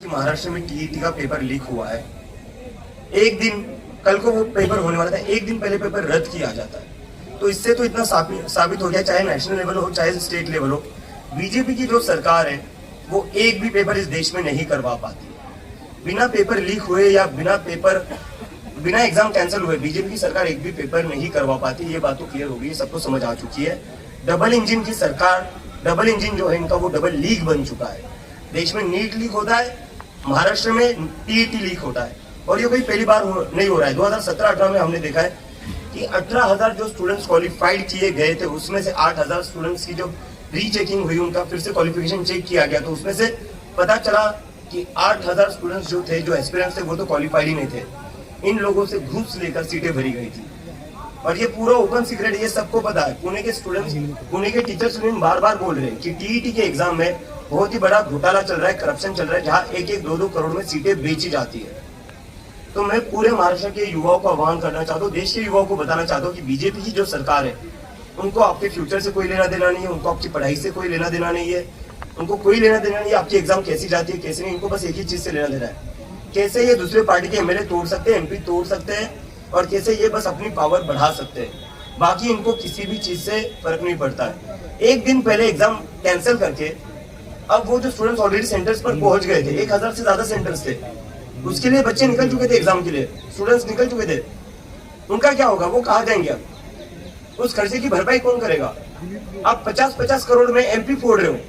महाराष्ट्र में टीईटी का paper leak हुआ है। एक दिन कल को वो पेपर होने वाला था, एक दिन पहले पेपर रद्द किया जाता है। तो इससे तो इतना साबित हो गया, चाहे नेशनल लेवल हो चाहे स्टेट लेवल हो, बीजेपी की जो सरकार है वो एक भी पेपर इस देश में नहीं करवा पाती। बिना पेपर लीक हुए या बिना एग्जाम कैंसिल हुए बीजेपी की सरकार एक भी पेपर नहीं करवा पाती। ये बात तो क्लियर हो गई, सबको समझ आ चुकी है। डबल इंजन की सरकार, डबल इंजन जो है इनका वो डबल लीक बन चुका है। देश में नीट लीक होता है, महाराष्ट्र में टीईटी लीक होता है, और ये कोई पहली बार नहीं हो रहा है। 2017-18 में हमने देखा है कि 18,000 जो स्टूडेंट्स क्वालिफाइड किए गए थे, उसमें से 8,000 स्टूडेंट्स की जो रीचेकिंग हुई, उनका फिर से क्वालिफिकेशन चेक किया गया, तो उसमें से पता चला कि 8,000 स्टूडेंट्स जो थे, जो एस्पिरेंट्स थे, वो तो क्वालिफाइड ही नहीं थे। इन लोगों से घूस लेकर सीटें भरी गई थी, और ये पूरा ओपन सीक्रेट, ये सबको पता है। पुणे के स्टूडेंट्स, पुणे के टीचर्स बार बार बोल रहे हैं कि टीईटी के एग्जाम में बहुत ही बड़ा घोटाला चल रहा है, करप्शन चल रहा है, जहां 1-1, 2-2 करोड़ में सीटें बेची जाती है। तो मैं पूरे महाराष्ट्र के युवाओं को आह्वान करना चाहता हूँ, देश के युवाओं को बताना चाहता हूँ कि बीजेपी की जो सरकार है उनको आपके फ्यूचर से कोई लेना देना नहीं है, उनको आपकी पढ़ाई से कोई लेना देना नहीं है, उनको कोई लेना देना नहीं है आपकी एग्जाम कैसी जाती है कैसे नहीं। इनको बस एक ही चीज से लेना देना है, कैसे ये दूसरे पार्टी के एमएलए तोड़ सकते हैं, एमपी तोड़ सकते हैं, और कैसे ये बस अपनी पावर बढ़ा सकते हैं। बाकी इनको किसी भी चीज से फर्क नहीं पड़ता है। एक दिन पहले एग्जाम कैंसिल करके अब वो जो स्टूडेंट्स ऑलरेडी सेंटर्स पर पहुंच गए थे, 1,000 से ज्यादा सेंटर्स थे, उसके लिए बच्चे निकल चुके थे, एग्जाम के लिए स्टूडेंट्स निकल चुके थे, उनका क्या होगा? वो कहाँ जाएंगे? अब उस खर्चे की भरपाई कौन करेगा? आप 50-50 करोड़ में एमपी फोड़ रहे हो।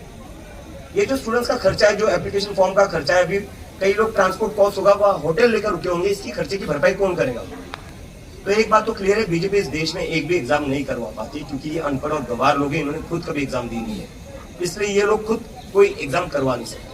ये जो स्टूडेंट्स का खर्चा है, जो एप्लीकेशन फॉर्म का खर्चा है, अभी कई लोग ट्रांसपोर्ट कॉस्ट होगा, वह होटल लेकर रुके होंगे, इसकी खर्चे की भरपाई कौन करेगा? तो एक बात तो क्लियर है, बीजेपी इस देश में एक भी एग्जाम नहीं करवा पाती, क्योंकि ये अनपढ़ और गंवार लोग हैं, इन्होंने खुद कभी एग्जाम दी नहीं है, इसलिए ये लोग खुद कोई एग्जाम करवा नहीं सकते।